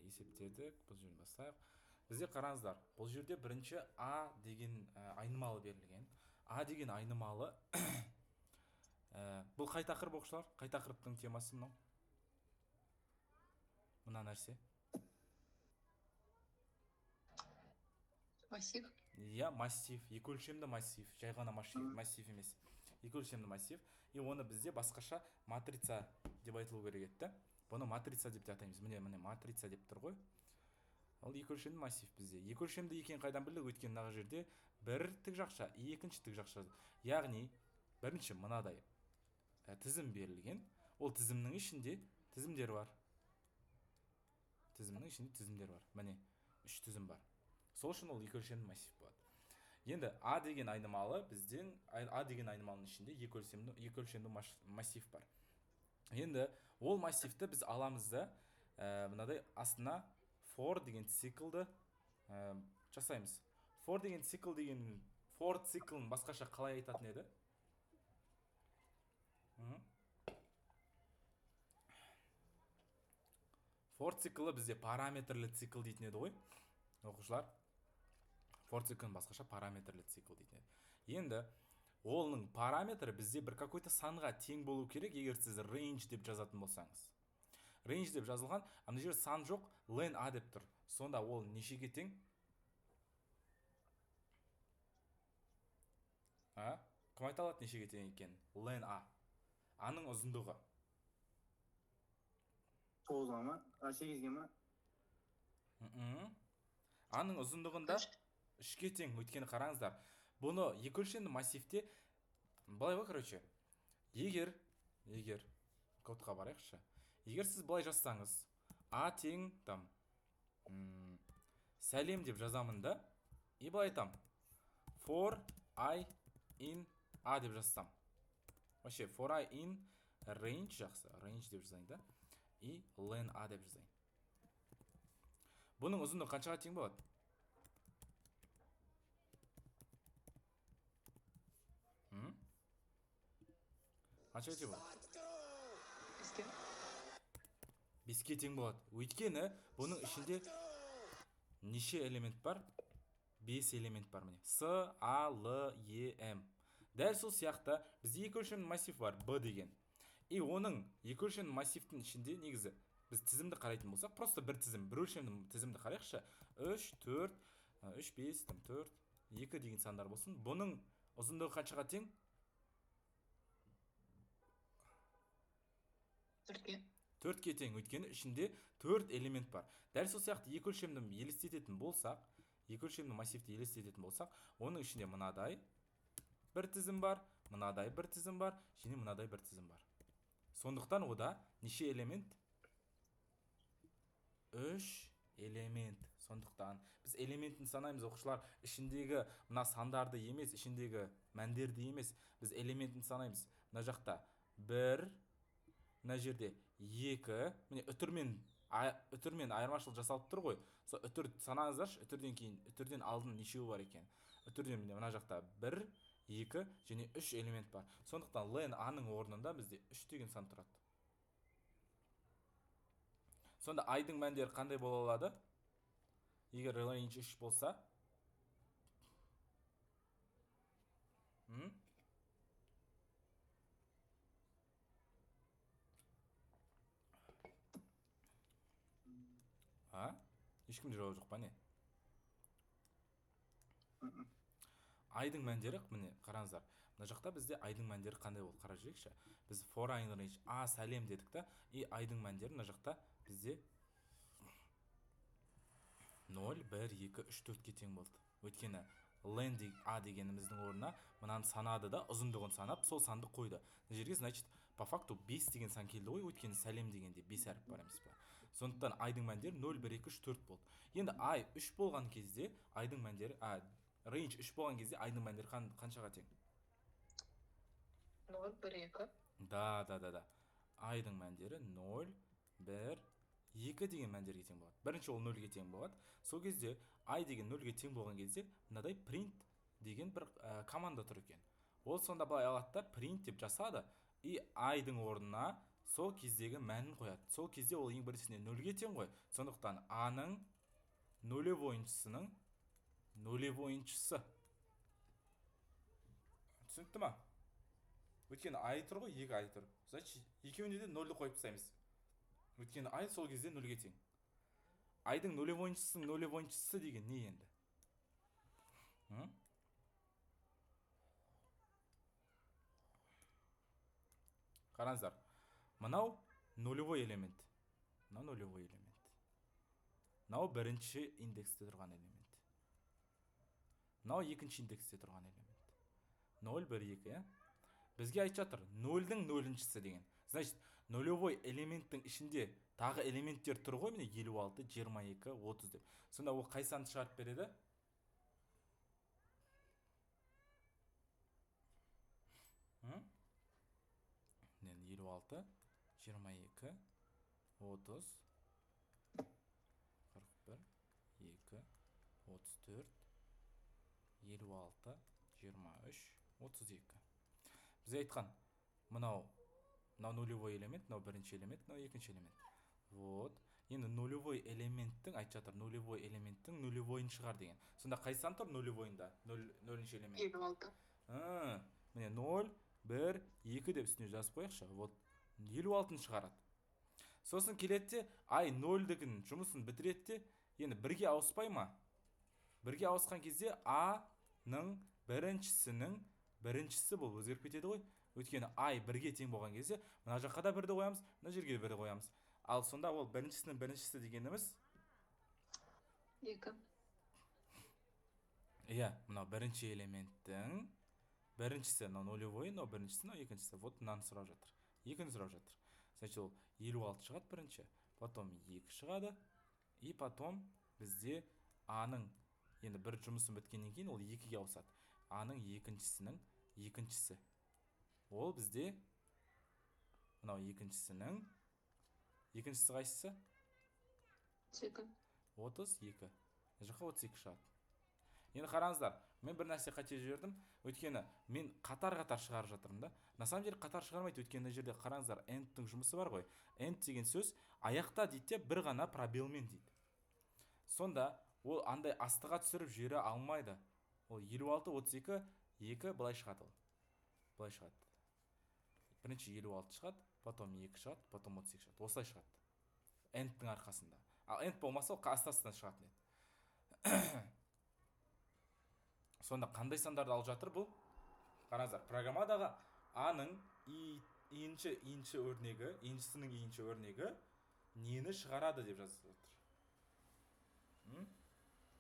есептедік. Бұл жерден бастайық. Бізде қараңыздар, бұл жерде бірінші А деген айнымалы берілген. А деген айнымалы бұл қай тақырып оқушылар? Қай тақырыптың темасы мынау? Мына нәрсе. Массив. Иә, массив, екі өлшемді массив, жай ғана массив емес. Екі өлшемді массив. И оны бізде басқаша матрица деп айтылу керек еді. Бұны матрица деп те атаймыз. Міне матрица деп тұр ғой. Ал екі өлшемді массив бізде. Екі өлшемді екенін қайдан білдік? Өйткені мына жерде бір тік жақша, екінші тік жақша. Яғни бірінші мынадай тізім берілген. Ол тізімнің ішінде тізімдер бар. Тізімнің ішінде тізімдер бар. Міне, үш тізім бар. Сол үшін ол екі өлшемді массив болады. Енді А деген айнымалы бізден А деген айнымалының ішінде екі өлшемді массив бар. Енді ол массивті біз аламыз да мынадай астына for деген циклды жасаймыз. For деген цикл деген for циклын басқаша қалай айтатын еді? For циклы бізде параметрлі цикл дейтін еді ғой, оқушылар. For циклын басқаша параметрлі цикл дейтін еді. Енді оның параметрі бізде бір какой-то санға тең болу керек, егер сіз range деп жазатын болсаңыз. Range деп жазылған, ана жерде сан жоқ, len a деп тұр. Сонда ол нешеге тең? Кім айта алады нешеге тең екен? Len a. Аның ұзындығы. 9-ға ма? 8-ге ма? Аның ұзындығында 3-ке тең. Өйткені қараңыздар. Бұны екі өлшемді массивте былай ғой, короче. Егер кодқа барайықшы. Егер сіз былай жазсаңыз, А тең там сәлем деп жазамын да, и былай айтам. For I in A деп жазсам. Вообще, for I in range жақсы. Range деп жазайын да. И len A деп жазайын. Бұның ұзындығы қаншаға тең болады? Қаншаға тең болады? 5-ке тең болады. Өйткені бұның ішінде неше элемент бар? 5 элемент бар міне. С, А, Л, Е, М. Дәл сол сияқты бізде екі өлшемді массив бар, Б деген. И оның екі өлшемді массивтің ішінде негізі біз тізімді қарайтын болсақ, просто бір тізім, бір өлшемді тізімді қарайықшы. 3, 4, 3, 5, 4, 2 деген сандар болсын. Бұның ұзындығы қаншаға тең? 4-ке тең, өйткені ішінде 4 элемент бар. Дәл сол сияқты екі өлшемді елестететін болсақ, екі өлшемді массивті елестететін болсақ, оның ішінде мынадай бір тізім бар, мынадай бір тізім бар, және мынадай бір тізім бар. Сондықтан ода неше элемент? 3 элемент. Сондықтан біз элементін санаймыз, оқушылар. Ішіндегі мына сандарды емес, ішіндегі мәндерді емес, біз элементін санаймыз. Мына жақта 1, мына жерде 2, міне үтірмен айырмашылық жасалып тұр ғой. Сол үтір санаңыздаршы, үтірден алдын нешеуі бар екен? Үтірден мына жақта 1, 2 және 3 элемент бар. Сондықтан len a-ның орнында бізде 3 деген сан тұрады. Сонда айдың мәндері қандай бола алады? Егер range 3 болса, ешкімде жауап жоқ па не? Айдың мәндері, міне қараңыздар. Мына жақта бізде айдың мәндері қандай болды? Қарап жүрейікші. Біз for I in range A сәлем дедік та, и айдың мәндері мына жақта бізде 0, 1, 2, 3, 4-ке тең болды. Өйткені len A дегеніміздің орнына мынаны санады да, ұзындығын санап, сол санды қойды. Мына жерге, значит, по факту 5 деген сан келді ғой, өйткені сәлем дегенде 5 әріп бар емес па. Сондықтан айдың мәндері 0, 1, 2, 3, 4 болды. Енді ай 3 болған кезде айдың мәндері, range 3 болған кезде айдың мәндері қаншаға тең? 0, 1, 2. Да. Айдың мәндері 0, 1, 2 деген мәндерге тең болады. Бірінші ол 0-ге тең болады. Сол кезде ай деген 0-ге тең болған кезде мынадай print деген бір команда тұр екен. Ол сонда былай алады да print деп жасады, и айдың орнына сол кездегі мәнін қояды. Сол кезде ол ең біріншісіне нөлге тең ғой. Сондықтан аның нөлевойыншысының нөлевойыншысы. Түсінікті ма? Өйткені ай тұр ғой, 2 ай тұр. Значит, екеуіне де нөлді қойып тастаймыз. Өйткені ай сол кезде нөлге тең. Айдың нөлевойыншысының нөлевойыншысы деген не енді? Қараңыздар. Мынау нулевой элемент. Мынау нулевой элемент. Мынау бірінші индексте тұрған элемент. Мынау екінші индексте тұрған элемент. 0, 1, 2, е? Бізге айтып жатыр, 0-дің нөліншісі деген. Значит, нулевой элементтің ішінде тағы элементтер тұр ғой, міне 56, 22, 30 деп. Сонда ол қай санды шығарып береді? Мен 56, 22, 30, 41, 2, 34, 56, 23, 32. Біз айтқан, мынау нулевой элемент, мынау бірінші элемент, мынау екінші элемент. Вот. Енді нулевой элементтің, айтып жатыр, нулевой элементтің нулевойын шығар деген. Сонда қай сан тұр нулевойында? Нөлінші элемент. 56. Міне 0, 1, 2 деп үстіне жазып қояқшы. Вот. 56-ны шығарады. Сосын келетте, ай 0-дігін жұмысын бітіретте, енді бірге ауыспай ма? Бірге ауысқан кезде А-ның біріншісінің біріншісі бұл өзгеріп кетеді ғой. Өйткені ай бірге тең болған кезде, мына жаққа да бірді қоямыз, мына жерге бірді қоямыз. Ал сонда ол біріншісінің біріншісі дегеніміз 2. Иә, мынау бірінші элементтің біріншісі, мынау нулевой, мынау біріншісі, мынау екіншісі. Вот мынаны сұрап жатыр. Екіні сұрап жатыр. Значит, ол 56 шығады бірінші, потом 2 шығады, и потом бізде А-ның енді бір жұмысын біткеннен кейін ол 2-ге ауысады. А-ның екіншісінің екіншісі. Ол бізде мынау екіншісінің екіншісі қайсысы? 2. 32. Жаққа 32 шығады. Енді қараңыздар, мен бір нәрсе қате жібердім. Өйткені мен қатар-қатар шығарып жатырмын да. На самом деле қатар шығармайды, өйткені жерде қараңыздар, end-тің жұмысы бар ғой. End деген сөз аяқта дейді, бір ғана пробелмен дейді. Сонда ол андай астыға түсіріп жібере алмайды. Ол 56, 32, 2 былай шығады ол. Былай шығады. Бірінші 56 шығады, потом 2 шығады, потом 32 шығады. Осылай шығады. End-тің арқасында. Ал end болмаса ол астасынан шығатын еді. Сонда қандай сандарды алып жатыр бұл? Қараңыздар, программадағы А-ның енші өрнегі, еншісінің енші өрнегі нені шығарады деп жазып жатыр.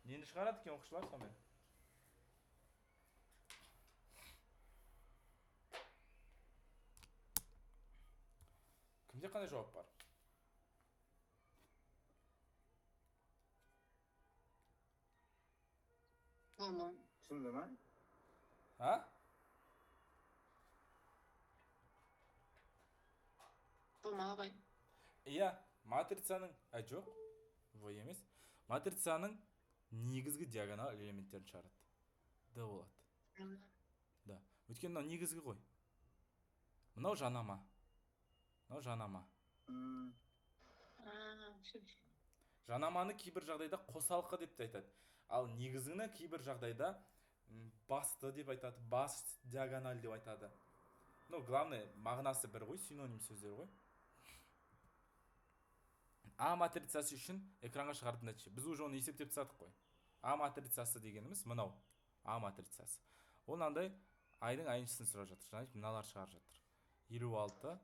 Нені шығарады екен оқушылар сонымен? Кімде қандай жауап бар? Түсінді ма? Болмағай. Иә, матрицаның, жоқ, voi емес. Матрицаның негізгі диагонал элементтерін шығарады. Д болады. Да. Өйткені мынау негізгі ғой. Мынау жанама. Мынау жанама. Жанаманы кейбір жағдайда қосалқы деп те айтады. Ал негізгіні кейбір жағдайда басты деп айтады, бас диагональ деп айтады. Ну, главный мағынасы бір ғой, синоним сөздер ғой. А матрицасы үшін экранға шығаратын нәтиже. Біз уже оны есептеп тастадық қой. А матрицасы дегеніміз мынау. А матрицасы. Ол мынандай айдың айншысын сұрап жатыр. Жаңа мыналар шығарып жатыр. 56,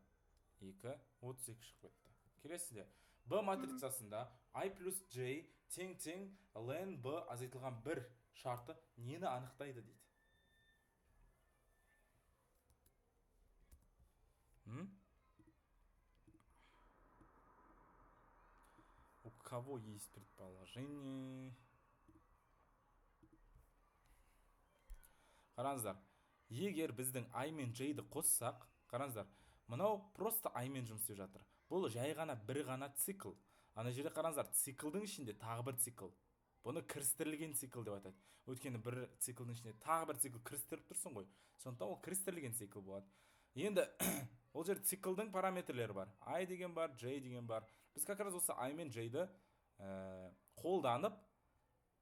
2, 32 шығып кетті. Келесінде. Б матрицасында I плюс J тең ln B азайтылған бір шарты нені анықтайды дейді. У кого есть предположение? Қараңыздар, егер біздің I мен J-ді қоссақ, қараңыздар, мынау просто I мен жұмыс істеп жатыр. Бұл жай ғана бір ғана цикл. Ана жерде қараңыздар, циклдың ішінде тағы бір цикл. Бұны кірістірілген цикл деп айтады. Өйткені бір циклдың ішінде тағы бір цикл кірістіріп тұрсың ғой. Сондықтан ол кірістірілген цикл болады. Енді Ол жерде циклдың параметрлері бар. I деген бар, J деген бар. Біз как раз осы I мен J-ді қолданып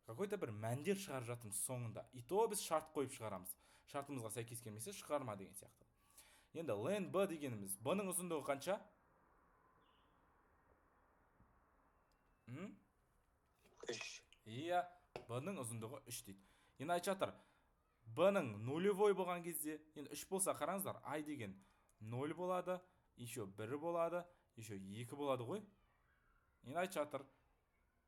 какой-то бір мәндер шығарып жатырмыз соңында. И то біз шарт қойып шығарамыз. Шартымызға сәйкес келмесе шығарма деген сияқты. Енді len b дегеніміз b-ның ұзындығы қанша? Үш. Иә, b-ның ұзындығы 3 дейді. Енді айтып жатыр, b-ның нулевой болған кезде, енді 3 болса қараңыздар, I деген 0 болады, еще 1 болады, еще 2 болады ғой. Енді айтып жатыр,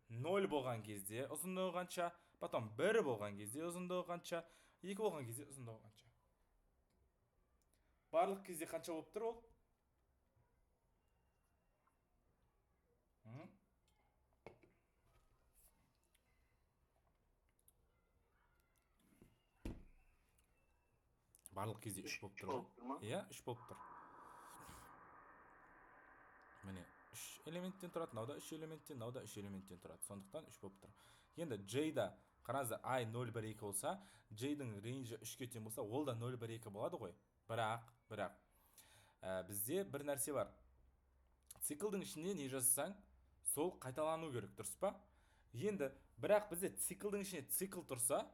0 болған кезде ұзындығы қанша, потом 1 болған кезде ұзындығы қанша, 2 болған кезде ұзындығы қанша. Барлық кезде қанша болып тұр ол? Барлық кезде 3 болып тұр ғой? Иә, 3 болып тұр. Міне, 3 элементтен тұрады, мынау да 3 элементтен, мынау да 3 элементтен тұрады. Сондықтан 3 болып тұр. Енді J-да қараңыздар, I 0, 1, 2 болса, J-дің рейнжі 3-ке тең болса, ол да 0, 1, 2 болады ғой. Бірақ бізде бір нәрсе бар. Циклдың ішінде не жазсаң, сол қайталану керек, дұрыс па? Енді бірақ бізде циклдың ішінде цикл тұрса,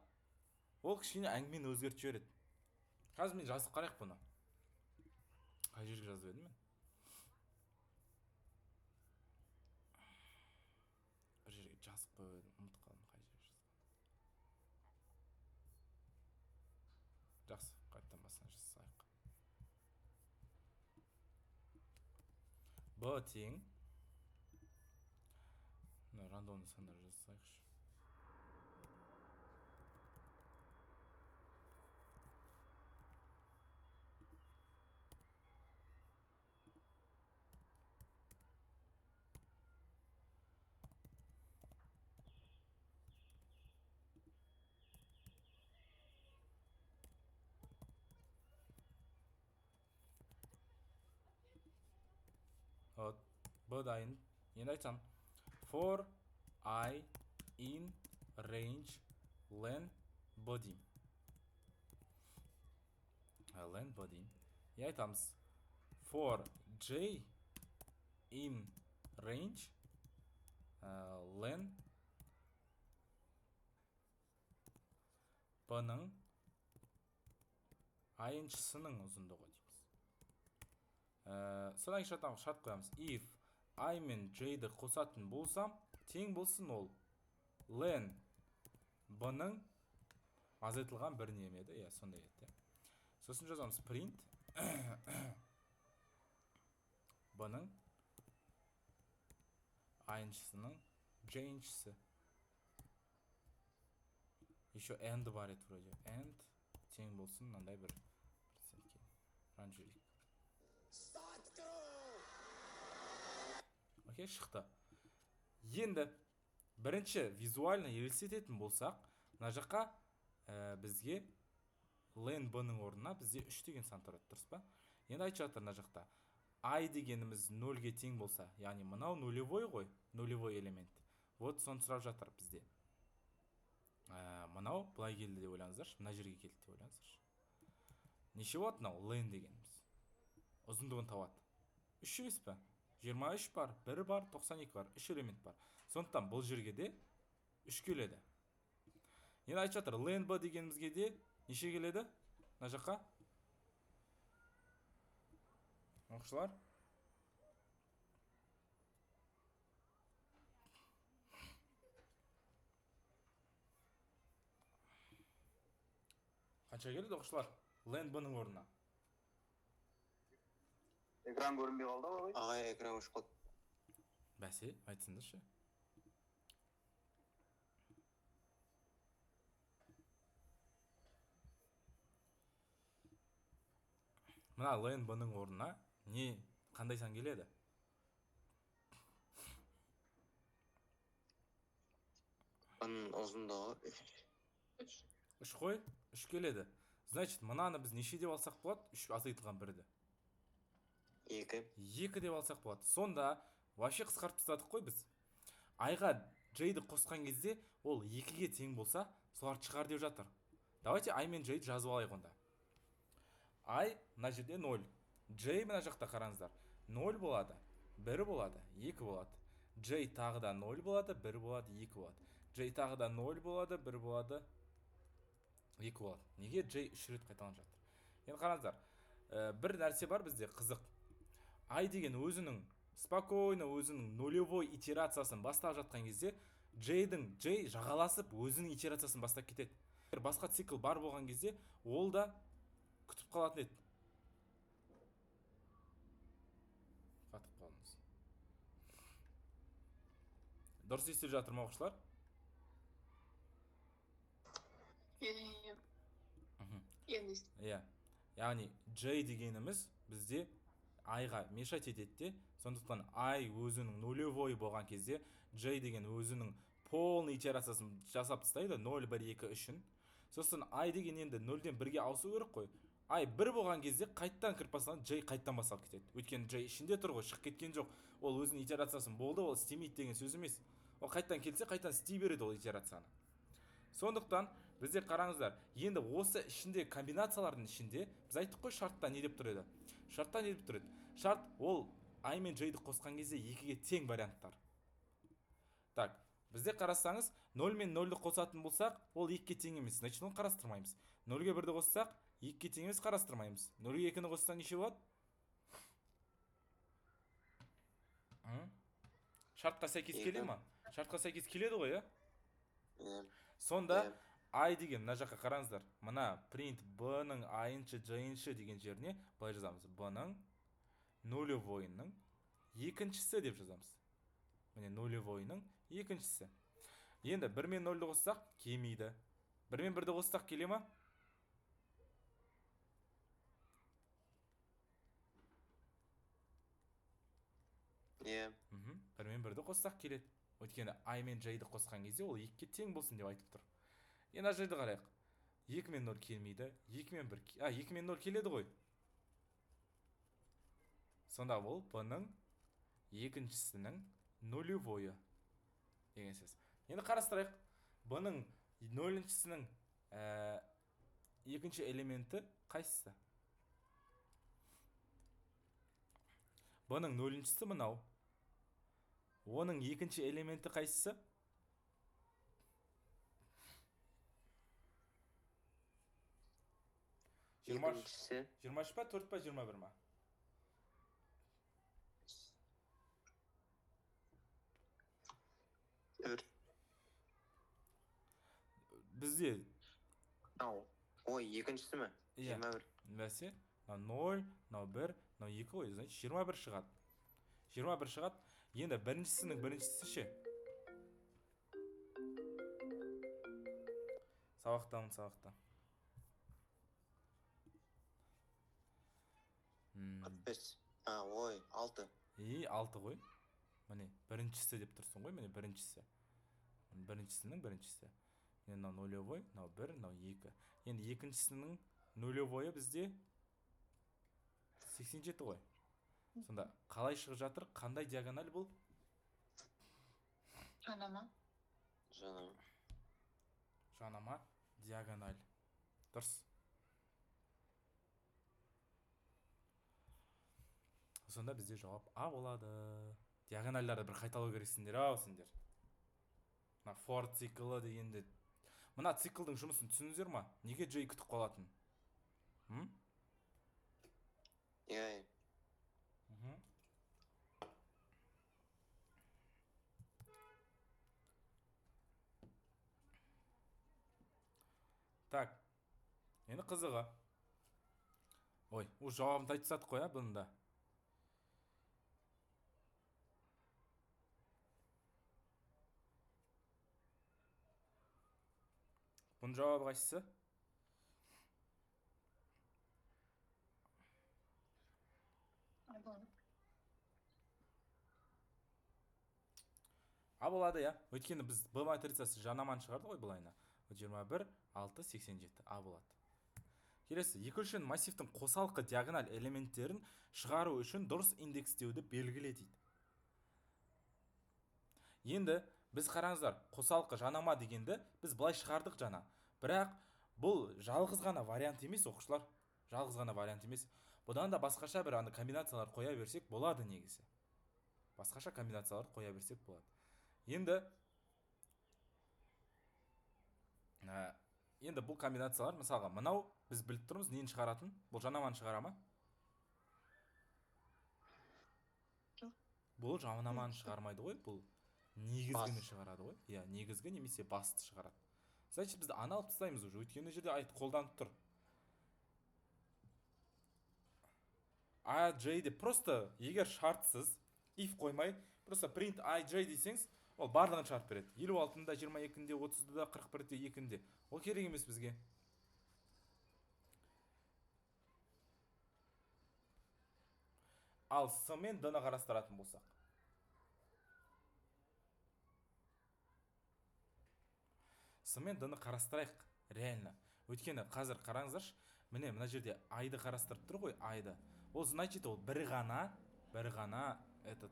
ол кішкене әңгімені өзгертіп жібереді. Қазір мен жазып қарайық бұны. Қай жерге жазып едім мен? Бір жерге жазып қойдым, ұмытып қалдым қай жерге жазып. Жақсы, қайттан басына жазсайық. b тең. Рандомный сандар жазсайықшы. b дайын. Енді айтсам, for I in range len body. Len body. И айтамыз, for J in range len b-ның i-шысының ұзындығы дейміз. Содан кейін шарт қоямыз. If I мен J-ді қосатын болсам, тең болсын ол len b-ның азайтылған бір немеді. Иә, сондай еді. Сосын жазамыз print b-ның i-шысының J-шысы. Еще end бар еді вроде. End тең болсын мынандай бір процентке. Ран жүрейік. Окей, шықты. Енді бірінші визуально елестететін болсақ, мына жаққа бізге len b-ның орнына бізде 3 деген сан тұрады, дұрыс па? Енді айтып жатыр мына жақта. I дегеніміз 0-ге тең болса, яғни мынау нулевой ғой, нулевой элемент. Вот соны сұрап жатыр бізде. Мынау былай келді деп ойлаңыздаршы, мына жерге келді деп ойлаңыздаршы. Неше болады мынау len дегеніміз? Ұзындығын табады. 3 емес пе? 23 бар, 1 бар, 92 бар, 3 элемент бар. Сондықтан бұл жерге де 3 келеді. Енді айтып жатыр, len b дегенімізге де неше келеді? Мына жаққа? Оқушылар? Қанша келеді оқушылар? Len b-ның орнына. Экран көрінбей қалды ғой? Ағай, экран өшіп қалды. Бәсе, айтсыңдаршы. Мына len b-ның орнына не, қандай сан келеді? Бұның ұзындығы 3. 3 қой? 3 келеді. Значит, мынаны біз неше деп алсақ болады? 3 азайтылған бірді. 2. 2 деп алсақ болады. Сонда вообще қысқартып тастадық қой біз. I-ға J-ді қосқан кезде ол 2-ге тең болса, соларды шығар деп жатыр. Давайте I мен J-ді жазып алайық онда. I мына жерде 0. J мына жақта қараңыздар. 0 болады, 1 болады, 2 болады. J тағы да 0 болады, 1 болады, 2 болады. J тағы да 0 болады, 1 болады, 2 болады. Неге J 3 рет қайталанып жатыр? Енді қараңыздар, бір нәрсе бар бізде қызық. I деген өзінің спокойно өзінің нулевой итерациясын бастап жатқан кезде J жағаласып өзінің итерациясын бастап кетеді. Басқа цикл бар болған кезде ол да күтіп қалатын еді. Қатып қалыңыз. Дұрыс естіп жатыр ма оқушылар? Иә. Яғни J дегеніміз бізде I-ға мешать етеді де, сондықтан I өзінің нулевой болған кезде J деген өзінің полный итерациясын жасап тастайды 0, 1, 2 үшін. Сосын I деген енді 0-ден 1-ге ауысу керек қой. I 1 болған кезде қайттан кіріп басталады, J қайттан басталып кетеді. Өйткені J ішінде тұр ғой, шығып кеткен жоқ. Ол өзінің итерациясын болды, ол істемейді деген сөз емес. Ол қайттан келсе, қайттан істей береді ол итерацияны. Сондықтан бізде қараңыздар, енді осы ішінде комбинациялардың ішінде біз айттық қой шартта не деп тұр еді? Шартта не деп тұр еді? Шарт ол I мен J-ді қосқан кезде екіге тең варианттар. Так, бізде қарасаңыз 0 мен 0-ді қосатын болсақ, ол 2-ге тең емес. Значит, оны қарастырмаймыз. 0-ге 1-ді қоссақ, 2-ге тең емес, қарастырмаймыз. 0-ге 2-ні қоссақ неше болады? Шартқа сәйкес келе ма? Шартқа сәйкес келеді ғой, Иә. Сонда I деген мына жаққа қараңыздар. Мына print b-ның i-ншы, j-ншы деген жеріне былай жазамыз. b-ның нулевойының екіншісі деп жазамыз. Міне нулевойының екіншісі. Енді 1 мен 0-ді қоссақ келмейді. 1 мен 1-ді қоссақ келе ма? Иә. 1 мен 1-ді қоссақ келеді. Өйткені I мен J-ді қосқан кезде ол 2-ге тең болсын деп айтып тұр. Енді жерді қарайық. 2 мен 0 келмейді. 2 мен 1. 2 мен 0 келеді ғой. Сонда ол b-ның екіншісінің нулевойы деген сөз. Енді қарастырайық. b-ның 0-шісінің екінші элементі қайсысы? b-ның 0-шісі мынау. Оның екінші элементі қайсысы? Екіншісі 23 па, 4 па, 21 ма? Бізде ой, екіншісі ме? 21. Бәсе, 0, 1, 2 ғой, значит 21 шығады. 21 шығады. Енді біріншісінің біріншісі ше? Сабақтамын, сабақта. 65. Ой, 6. 6 ғой. Міне, біріншісі деп тұрсын ғой, міне біріншісі. Біріншісінің біріншісі. Мына нулевой, мына 1, мына 2. Енді екіншісінің нулевойы бізде 87 ғой. Сонда қалай шығып жатыр? Қандай диагональ бұл? Жанама. Жанама диагональ. Дұрыс. Сонда бізде жауап А болады. Диагональдарды бір қайталау керексіңдер, ау сендер. Мына for циклы дегенде. Мына циклдың жұмысын түсініңіздер ма? Неге J күтіп қалатын? Иә. Так. Енді қызығы. Ой, ол жауабын айтып тастадық қой, бұның да. Бұның жауабы қайсысы? А болады, я. Өйткені біз B матрицасы жанаман шығарды ғой былайына. 21, 6, 87. А болады. Келесі, екінші массивтің қосалқы диагональ элементтерін шығару үшін дұрыс индекстеуді белгіле дейді. Енді біз қараңыздар, қосалқы жанама дегенді біз былай шығардық жана. Бірақ бұл жалғыз ғана вариант емес, оқушылар. Жалғыз ғана вариант емес. бұдан да басқаша бір ана комбинациялар қоя берсек болады негізі. Басқаша комбинациялар қоя берсек болады. Енді бұл комбинациялар, мысалға, мынау біз біліп тұрмыз нені шығаратын? Бұл жанаманы шығара ма? Жоқ. Бұл жанаманы шығармайды ғой, бұл негізгіні шығарады ғой. Иә, негізгі немесе басты шығарады. Значит, бізді ана алып тастаймыз уже, өйткені жерде қолданып тұр. IJ деп просто егер шартсыз if қоймай, просто print IJ дейсеңіз, ол барлығын шығарып береді. 56-да, 22-де, 30-да, 41-де, 2-де. Ол керек емес бізге. Ал С мен Д-ны қарастыратын болсақ. С мен Д-ны қарастырайық, реально. Өйткені қазір қараңыздаршы, міне мына жерде айды қарастырып тұр ғой, айды. Ол значит, ол бір ғана этот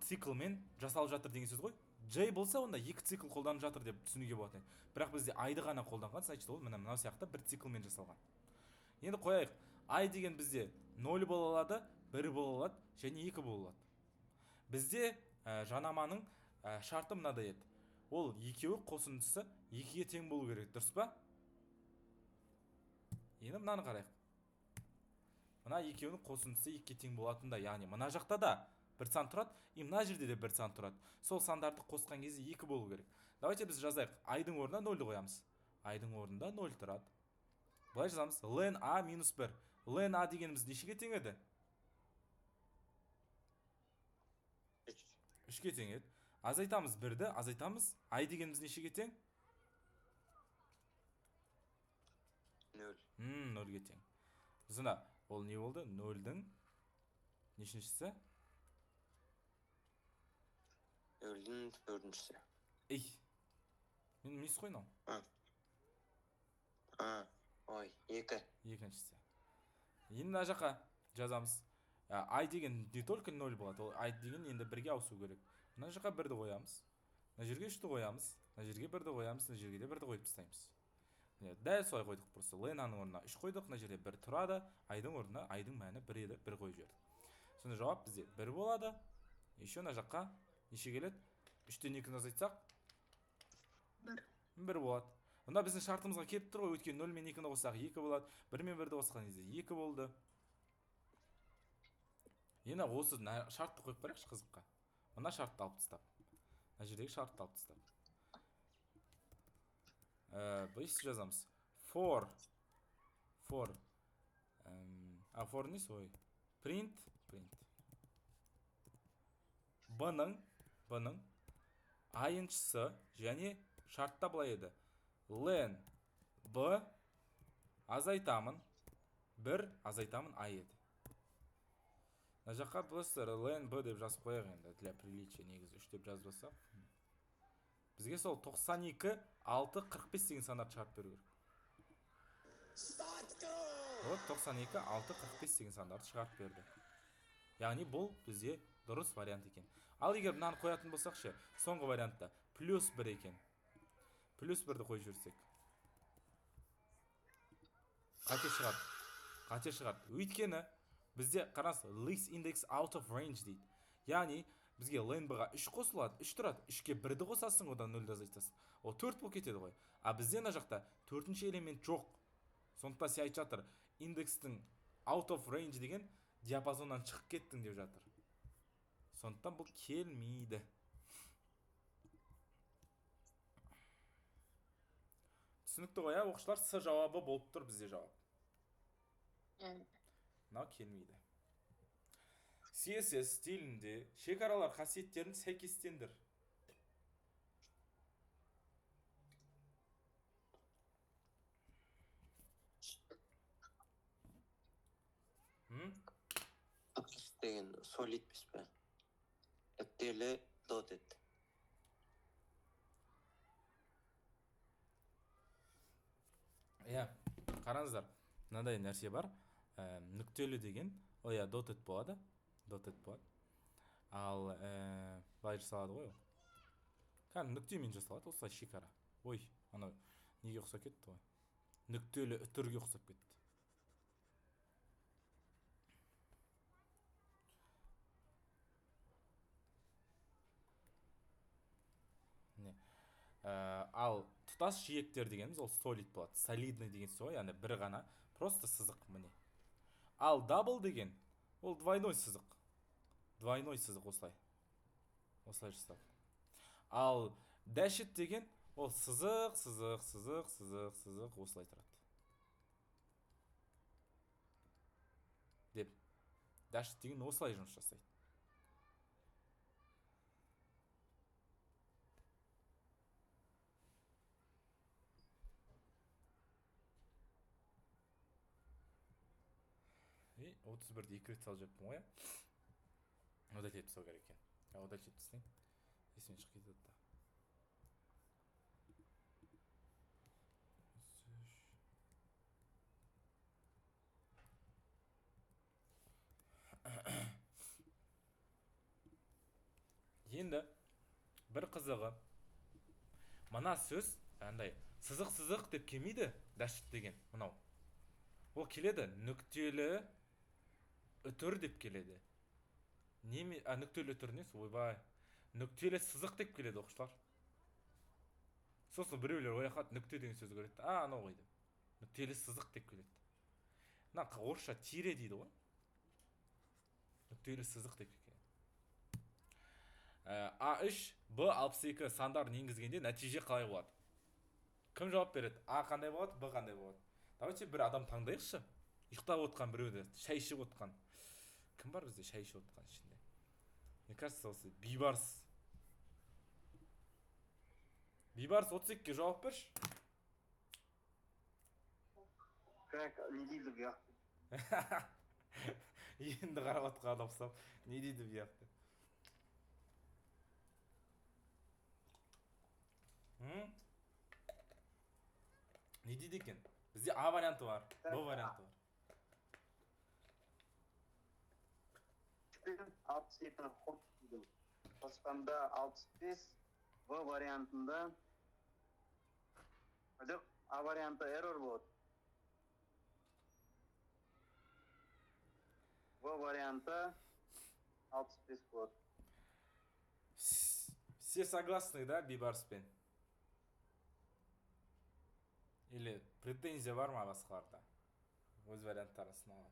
циклмен жасалып жатыр деген сөз ғой. J болса, онда екі цикл қолданып жатыр деп түсінуге болады. Бірақ бізде айды ғана қолданған, значит, ол мынау сияқты бір циклмен жасалған. Енді қояйық, I деген бізде 0 бола алады, 1 бола алады, және 2 бола алады. Бізде жанаманың шарты мынадай еді. Ол екеуі қосындысы 2-ге тең болу керек, дұрыс па? Енді мынаны қарайық. Мына екеуінің қосындысы 2-ге тең болатында, яғни мына жақта да бір сан тұрады, и мына жерде де бір сан тұрады. Сол сандарды қосқан кезде 2 болу керек. Давайте біз жазайық. I-дың орнына 0-ді қоямыз. I-дың орнында 0 тұрады. Былай жазамыз. Ln A минус 1. Ln A дегеніміз нешеге тең еді? 3-ге тең еді. Азайтамыз 1-ді, азайтамыз. I дегеніміз нешеге тең? 0. 0-ге тең. Біздің ол не болды? 0-дің нешіншісі? 0-дің 4-шісі. Ей, мен мес қойнау. Ой, 2. Екіншісі. Енді мына жаққа жазамыз. I деген не только 0 болады, ол I деген енді 1-ге ауысу керек. Мына жаққа 1-ді қоямыз. Мына жерге 3-ді қоямыз. Мына жерге 1-ді қоямыз. Мына жерге де 1-ді қойып тастаймыз. Дәл солай қойдық просто. Ln-ның орнына 3 қойдық. Мына жерде 1 тұрады. I-дың орнына I-дың мәні 1 еді. 1 қойып жібердік. Сонда жауап бізде 1 болады. Еще мына жаққа неше келеді? 3-тен 2-ні азайтсақ 1 болады. Онда біздің шартымызға келіп тұр ғой, өткен 0 мен 2-ні қоссақ 2 болады. 1 мен 1-ді қосқан кезде 2 болды. Енді осы шартты қойып барайықшы қызыққа. Мына шартты алып тастап. Мына жердегі шартты алып тастап. Бұйсы жазамыз. For не сой? Print бұның айыншысы және шартта былай еді. Ln B азайтамын 1 азайтамын I еді. Мына жаққа просто Ln B деп жазып қояқ енді, для приличия негізі 3 деп жазбасақ. Бізге сол 92, 6, 45 деген сандарды шығарып беру керек. Вот 92, 6, 45 деген сандарды шығарып берді. Яғни бұл бізде дұрыс вариант екен. Ал егер мынаны қоятын болсақ ше, соңғы вариантта плюс 1 екен. Плюс 1-ді қойып жүрсек. Қате шығарды. Өйткені бізде қараңыз, least index out of range дейді. Яғни бізге ln b-ға 3 қосылады, 3 тұрады. 3-ке 1-ді қосасың, одан 0-ді азайтасың. Ол 4 болып кетеді ғой. А бізде мына жақта 4-ші элемент жоқ. Сондықтан сен айтып жатыр, индекстің out of range деген диапазоннан шығып кеттің деп жатыр. Сондықтан бұл келмейді. Түсінікті ғой, оқушылар, С жауабы болып тұр бізде жауап. Мынау келмейді. CSS стилінде шекаралар қасиеттерін сәйкестендір. Деген solid бес пе? Нүктелі dotted. Қараңыздар, мынадай нәрсе бар. Нүктелі деген, dotted болады. Ал былай жасалады ғой. Кәдімгі нүктемен жасалады, осылай шекара. Ой, анау неге ұқсап кетті ғой? Нүктелі үтірге ұқсап кетті. Ал тұтас жиектер дегеніміз ол solid болады. Солидный деген сөз ғой, яғни бір ғана просто сызық міне. Ал double деген ол двойной сызық. Двойной сызық осылай. Осылай жасалады. Ал dashed деген ол сызық, сызық, сызық, сызық, сызық осылай тұрады. Деп. Dashed деген осылай жұмыс жасайды. И 31-ді 2 рет салып жіберіппін ғой, иә? Удалить етіп тастау керек екен. Удалить етіп тастайын. Есімнен шығып кетеді да. Енді бір қызығы, мына сөз андай сызық деп келмейді, dashed деген мынау. Ол келеді нүктелі үтір деп келеді. Нүктелі үтір несі? Ойбай. Нүктелі сызық деп келеді оқушылар. Сосын біреулер ояқат нүкте деген сөз көреді. Анау ғой деп. Нүктелі сызық деп келеді. Мына орысша тире дейді ғой. Нүктелі сызық деп келеді. А3, Б62 сандарын енгізгенде нәтиже қалай болады? Кім жауап береді? А қандай болады, Б қандай болады? Давайте бір адам таңдайықшы. Ұйықтап отқан біреуді, шай ішіп отқан. Кім бар бізде шай ішіп отқан ішінде? Мне кажется, осы Бейбарс. Бейбарс 32-ге жауап берші. Как, не дейді бұяқты. Енді қарап отқан адам ұқсап, не дейді бұяқты? Не дейді екен? Бізде А варианты бар, Б варианты бар. 62 қосқанда 65, В вариантында жоқ, А варианты error болады. В варианты 65 болады. Все согласны, да, Бейбарспен? Или претензия бар ма басқаларда? Өз варианттарын сыналады.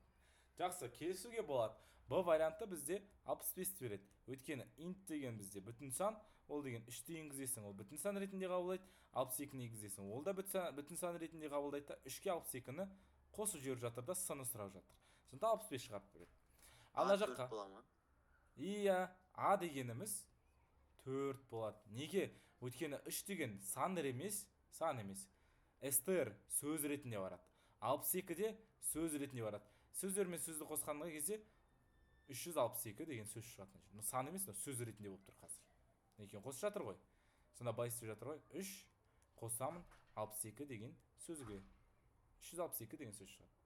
Жақсы, келісуге болады. Б варианты бізде 65 береді. Өйткені int деген бізде бүтін сан, ол деген 3-ті енгізесің, ол бүтін сан ретінде қабылдайды, 62-ні енгізесің, ол да бүтін сан ретінде қабылдайды, 3-ке 62-ні қосып жіберіп жатыр да саны сұрап жатыр. Сонда 65 шығарып береді. Ана жаққа. Иә, А дегеніміз 4 болады. Неге? Өйткені 3 деген сан емес. STR сөз ретінде барады. 62-де сөз ретінде барады. Сөздер мен сөзді қосқанға кезде 362 деген сөз шығатын. Сан емес, сөз ретінде болып тұр қазір. Екен қосып жатыр ғой. Сонда былай істеп жатыр ғой. 3 қосамын 62 деген сөзге. 362 деген сөз шығады.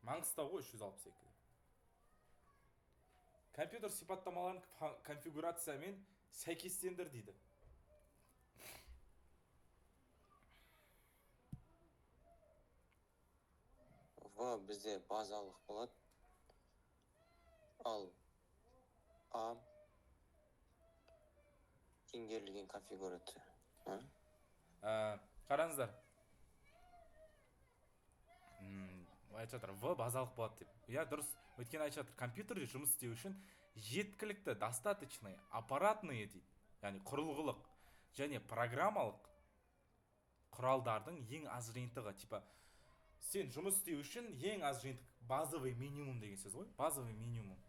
Маңғыстау ғой 362. Компьютер сипаттамаларын конфигурациямен сәйкестендір дейді. В бізде базалық болады. Ал А теңгерілген конфигурация. Қараңыздар. Айтып жатыр, В базалық болады деп. Я дұрыс. Өйткені айтып жатыр, компьютерде жұмыс істеу үшін жеткілікті, достаточный, аппаратный дейді. Яғни құрылғылық және программалық құралдардың ең аз жиынтығы. Типа, сен жұмыс істеу үшін ең аз жиынтық базовый минимум деген сөз ғой. Базовый минимум.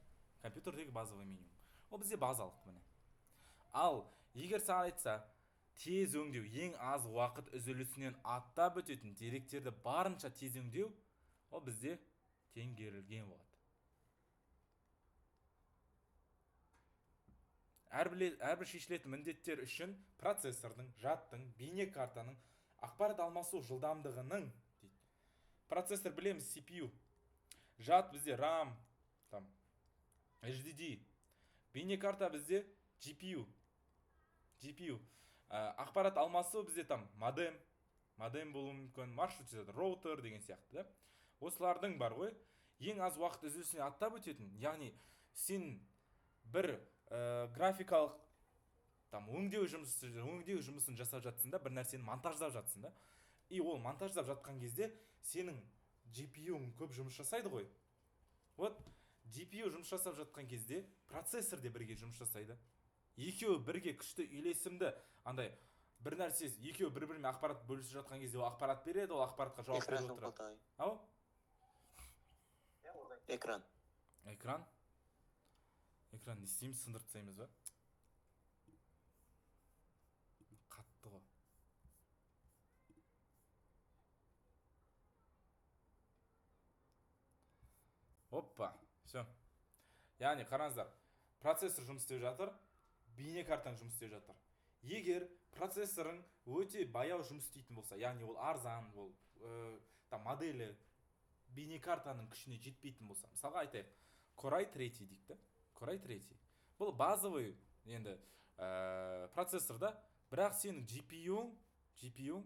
Компьютердегі базовый минимум. Ол бізде базалық міне. Ал егер саған айтса, тез өңдеу ең аз уақыт үзілісінен аттап өтетін деректерді барынша тез өңдеу, ол бізде теңгерілген болады. Әрбір шешілетін міндеттер үшін процессордың, жадтың, бейне картаның ақпарат алмасу жылдамдығының дейді. Процессор білеміз CPU, жад бізде RAM, там, HDD, бейне карта бізде GPU, ақпарат алмасу бізде там модем болуы мүмкін, маршрут роутер деген сияқты, да? Осылардың бар ғой, ең аз уақыт үзілісіне аттап өтетін, яғни сен бір графикалық там өңдеу жұмысын жасап жатсың да, бір нәрсені монтаждап жатсың да. И ол монтаждап жатқан кезде сенің GPU-ң көп жұмыс жасайды ғой. Вот GPU жұмыс жасап жатқан кезде процессор де бірге жұмыс жасайды. Екеуі бірге күшті үйлесімді, андай бір нәрсе, екеуі бір-бірімен ақпарат бөлісіп жатқан кезде ол ақпарат береді, ол ақпаратқа жауап беріп отырады. Ау? Экран. Экран не істейміз, сындырып тастаймыз ба? Қатты ғой. Оппа, все. Яғни қараңыздар, процессор жұмыс істеп жатыр, бейне картаң жұмыс істеп жатыр. Егер процессорың өте баяу жұмыс істейтін болса, яғни ол арзан, ол моделі бейне картаның күшіне жетпейтін болса, мысалға айтайық, Core i3 дейік та. Core i3. Бұл базовый енді процессорда, бірақ сенің GPU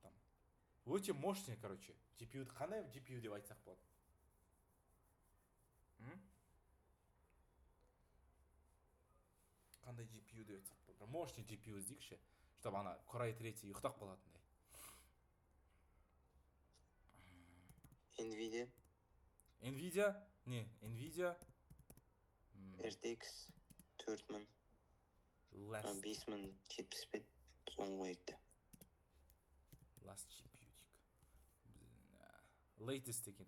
там өте мощный, короче. GPU қандай GPU деп айтсақ болады? Қандай GPU деп айтсақ болады? Мощный GPU іздейікші, чтобы ана Core i3 ұйықтап қалатындай. Nvidia. Nvidia RTX 4000. 5075 соңғы екті. Last GPU дейік. Latest екен.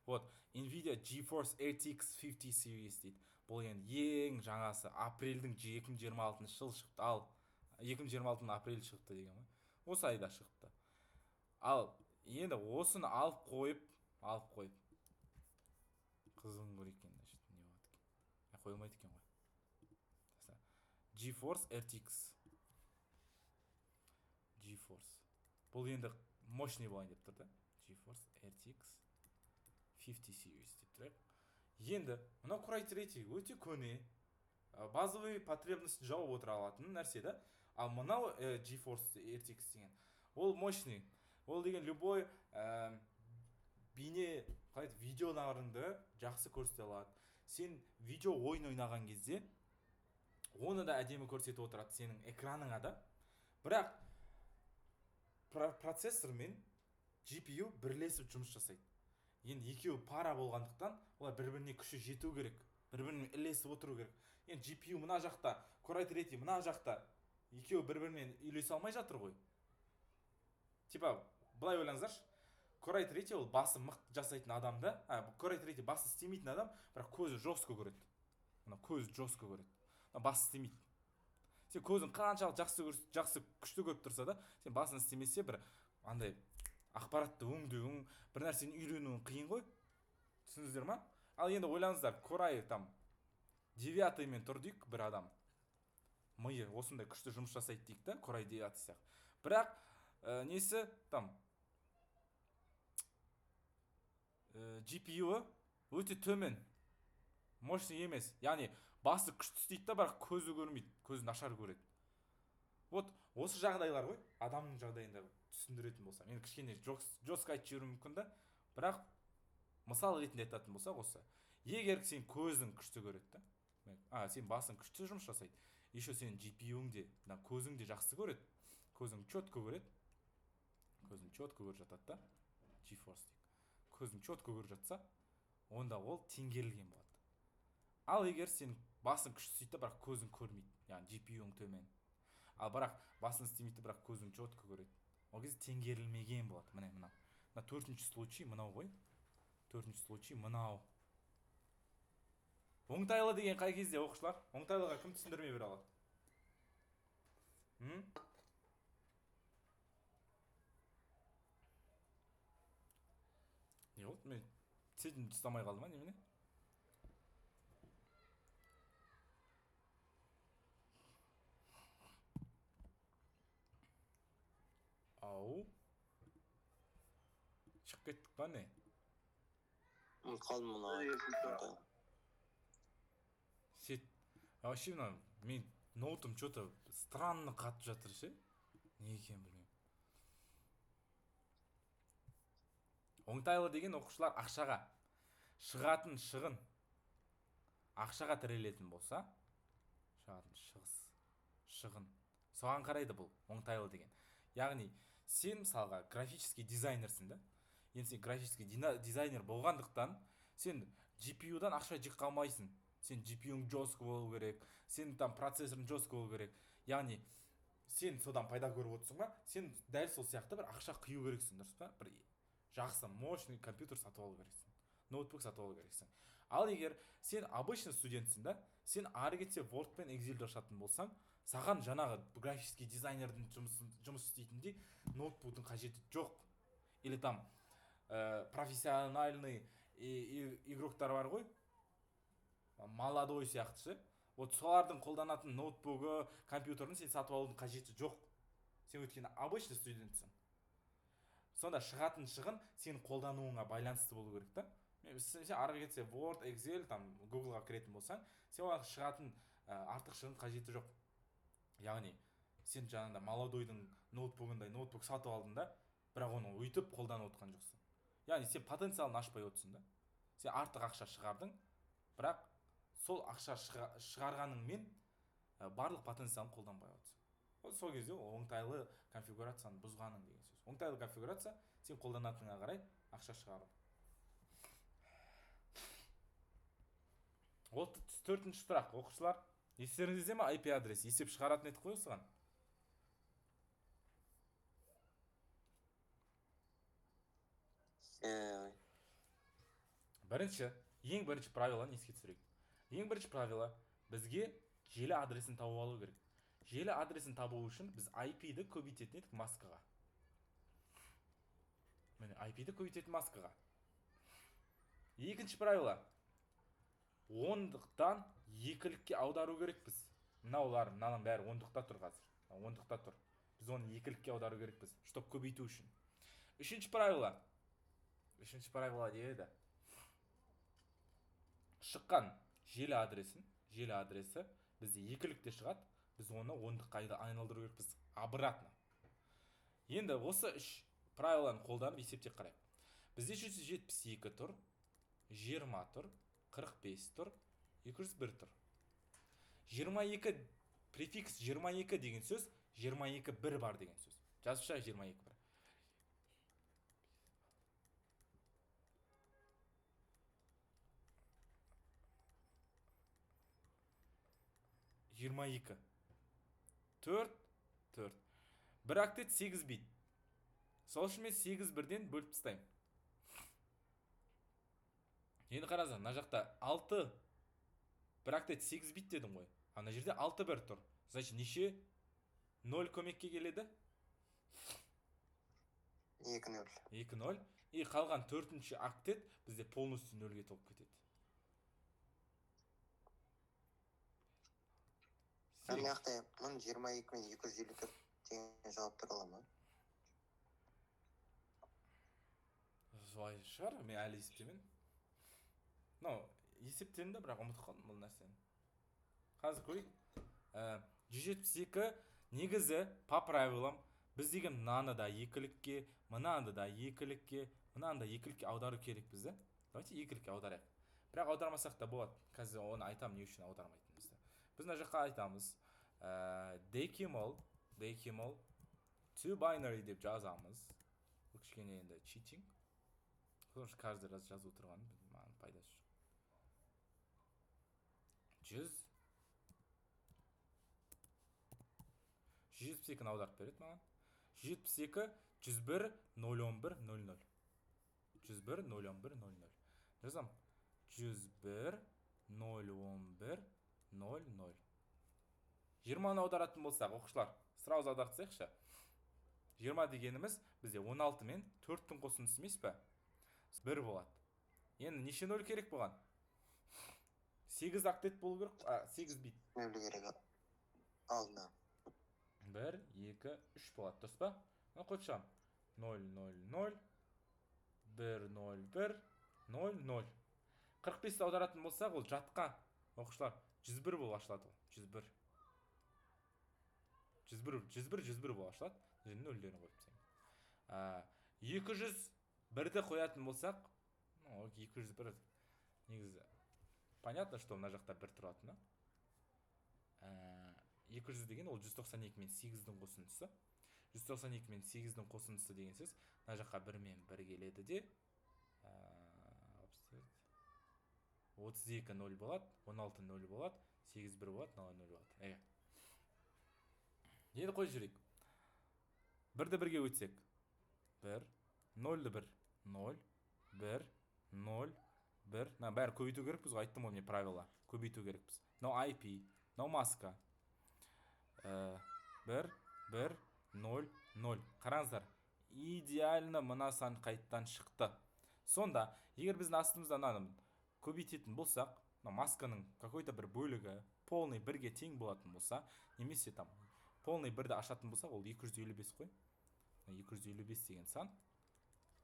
Вот, Nvidia GeForce RTX 50 series дейді. Бұл ең жаңасы апрельдің 2026 жыл шықты. Ал 2026 апрель шықты деген ғой. Осы айда шықты. Ал енді осыны алып қойып қызым көрек екен, не болады екен. Қойылмайды екен ғой. GeForce RTX. Бұл енді мощный болайын деп тұр да. GeForce RTX 50 series деп тұр. Енді мына Core i3 өте көне, базовый потребностьін жауап отыра алатын нәрсе да. Ал мынау GeForce RTX деген ол мощный. Ол деген любой бейне видеоларыңды жақсы көрсете алады. Сен видео ойын ойнаған кезде оны да әдемі көрсетіп отырады сенің экраныңа да. Бірақ процессор мен GPU бірлесіп жұмыс жасайды. Енді екеуі пара болғандықтан, олар бір-біріне күші жету керек, бір-біріне ілесіп отыру керек. Енді GPU мына жақта, Core i3 мына жақта, екеуі бір-бірімен үйлесе алмай жатыр ғой. Типа, былай ойлаңыздаршы, Core i3 ол басы мықты жасайтын адам да, Core i3 басы істемейтін адам, бірақ көзі жестко көреді. Мына көзі жестко көреді. Басы істемейді. Сен көзің қаншалық жақсы күшті көріп тұрса да, сен басын істемесе бір андай ақпаратты өңдеуің, бір нәрсені үйренуің қиын ғой. Түсіндіңіздер ма? Ал енді ойлаңыздар, Core i там 9 мен тұр дейік бір адам. Миы осындай күшті жұмыс жасайды дейік та, Core i 9 сияқты. Бірақ несі там GPU өте төмен, мощный емес. Яғни басы күшті істейді да, бірақ көзі көрмейді, көзі нашар көреді. Вот осы жағдайлар ғой, адамның жағдайында түсіндіретін болса. Мен кішкене жестко айтып жіберуім мүмкін да, бірақ мысал ретінде айтатын болсақ осы. Егер сен көзің күшті көреді да, сен басың күшті жұмыс жасайды, еще сен GPU-ң де, көзің де жақсы көреді, көзің четко көреді, көзің четко көріп жатады да, GeForce дейік. Көзің четко көріп жатса, онда ол теңгерілген болады. Ал егер сен басың күшті істейді, бірақ көзің көрмейді, яғни GPU-ң төмен. Ал бірақ басың істемейді, бірақ көзің четко көреді. Ол кезде теңгерілмеген болады. Мына төртінші случай мынау ғой. Төртінші случай мынау. Оңтайлы деген қай кезде оқушылар? Оңтайлыға кім түсіндірме бере алады? Не болды? Мен сетін тұстамай қалды ма, немене? Ау. Шығып кеттік па не? Қалды мұна. Сет. Вообще мына мен ноутым что-то странно қатып жатыр ше. Не екен білмеймін. Оңтайлы деген оқушылар ақшаға шығатын шығын ақшаға тірелетін болса, шығын, соған қарайды бұл оңтайлы деген. Яғни сен мысалға графический дизайнерсің да, енді сен графический дизайнер болғандықтан сен GPU-дан ақша жек қалмайсың. Сен GPU-ң жестко болу керек, сен там процессорың жестко болу керек. Яғни сен содан пайда көріп отырсың ба, сен дәл сол сияқты бір ақша құю керексің, дұрыс па? Бір жақсы мощный компьютер сатып алу керексің, ноутбук сатып алу керексің. Ал егер сен обычный студентсің да, сен ары кетсе Word пен Excel ашатын болсаң, саған жаңағы графический дизайнердің жұмыс істейтіндей ноутбуктың қажеті жоқ. Или там профессиональный игроктар бар ғой, молодой сияқты ше. Вот солардың қолданатын ноутбугі, компьютерін сен сатып алудың қажеті жоқ. Сен өйткені обычный студентсің. Сонда шығатын шығын сен қолдануыңа байланысты болу керек та. Сен ары кетсе Word, Excel, там Google-ға кіретін болсаң, сен оған шығатын артық шығын қажеті жоқ. Яғни сен жаңағында молодойдың ноутбугындай ноутбук сатып алдың да, бірақ оны өйтіп қолданып отқан жоқсың. Яғни сен потенциалын ашпай отырсың да. Сен артық ақша шығардың, бірақ сол ақша шығарғаныңмен барлық потенциалын қолданбай отырсың. Сол кезде оңтайлы конфигурацияны бұзғаның деген сөз. Оңтайлы конфигурация сен қолданатыныңа қарай ақша шығару. 34-ші сұрақ, оқушылар, естеріңізде ме IP адрес есеп шығаратын едік қой осыған? Ең бірінші правиланы еске түсірейік. Ең бірінші правило, бізге желі адресін табу алу керек. Желі адресін табу үшін біз IP-ді көбейтетін едік маскаға. Міне, IP-ді көбейтетін маскаға. Екінші правило, ондықтан екілікке аудару керек біз. Мынаның бәрі ондықта тұр қазір. Ондықта тұр. Біз оны екілікке аудару керекпіз, чтоб көбейту үшін. Үшінші правило дейді. Шыққан желі адресі бізде екілікте шығады, біз оны ондыққа айналдыру керекпіз обратно. Енді осы үш правиланы қолданып есептеп қарайық. Бізде 172 тұр, 20 тұр, 45 тұр, 201 тұр. 22 префикс 22 деген сөз 22 бір бар деген сөз. Жазықша 22 бір. 22. 4. Бір октет 8 бит. Сол үшін мен 8 бірден бөліп тастаймын. Енді қараңыздар, мына жақта 6 бір октет 8 бит дедім ғой. Ана жерде 6 бір тұр. Значит, неше 0 көмекке келеді? 2-0. 2-0. И қалған 4-ші октет бізде полностью 0-ге толып кетеді. Мен яқта 22 мен 254 деген жауап тұра ала ма? Солай шығар, мен әлі есептемен. Есептенді, бірақ ұмытып қалдым бұл нәрсені. Қазір көрейік. 172 негізі по правилам біз деген мынаны да екілікке, мынаны да екілікке, мынаны да екілікке аудару керек бізді. Давайте екілікке аударайық. Бірақ аудармасақ та болады. Қазір оны айтам, не үшін аудармайтынымызды. Біз мына жаққа айтамыз. Decimal to binary деп жазамыз. Бұл кішкене енді cheating. Потому что каждый раз жазу тұрған, маған пайдасы жоқ. 172-ні аударып береді маған. 172, 101, 011, 00. 101, 011, 00. Жазам. 101, 011, 00. 20-ны аударатын болсақ, оқушылар, сразу аудартсайықшы. 20 дегеніміз бізде 16 мен 4-тің қосындысы емес пе? 1 болады. Енді неше 0 керек болған? 8 октет болу керек, 8 бит. Нөлі керек алдына. 1, 2, 3 болады, дұрыс па? Қойып шығам. 0, 0, 0, 1, 0, 1, 0, 0. 45-ті аударатын болсақ, ол жатқа, оқушылар, 101 болып ашылады. 101. 101 болып ашылады. Және 0-дерін қойып тастаймын. 201-ді қоятын болсақ, 201 негізі понятно, что мына жақта 1 тұратыны. 200 деген ол 192 мен 8-дің қосындысы. 192 мен 8-дің қосындысы деген сөз. Мына жаққа 1 мен 1 келеді де 32 0 болады, 16 0 болады, 8 1 болады, 0 0 болады. Енді қой жүрейік. 1-ді 1-ге өтсек. 1, 0-ді 1, 0, 1, 0, 1. Бәрі көбейту керекпіз, айттым ғой мен правила. Көбейту керекпіз. Мынау IP, мынау маска. 1, 1, 0, 0. Қараңыздар, идеально мына сан қайттан шықты. Сонда, егер біздің астымыздан көбейтетін болсақ, масканың какой-то бір бөлігі полный 1-ге тең болатын болса, немесе там полный 1-ді ашатын болсақ, ол 255 қой. 255 деген сан.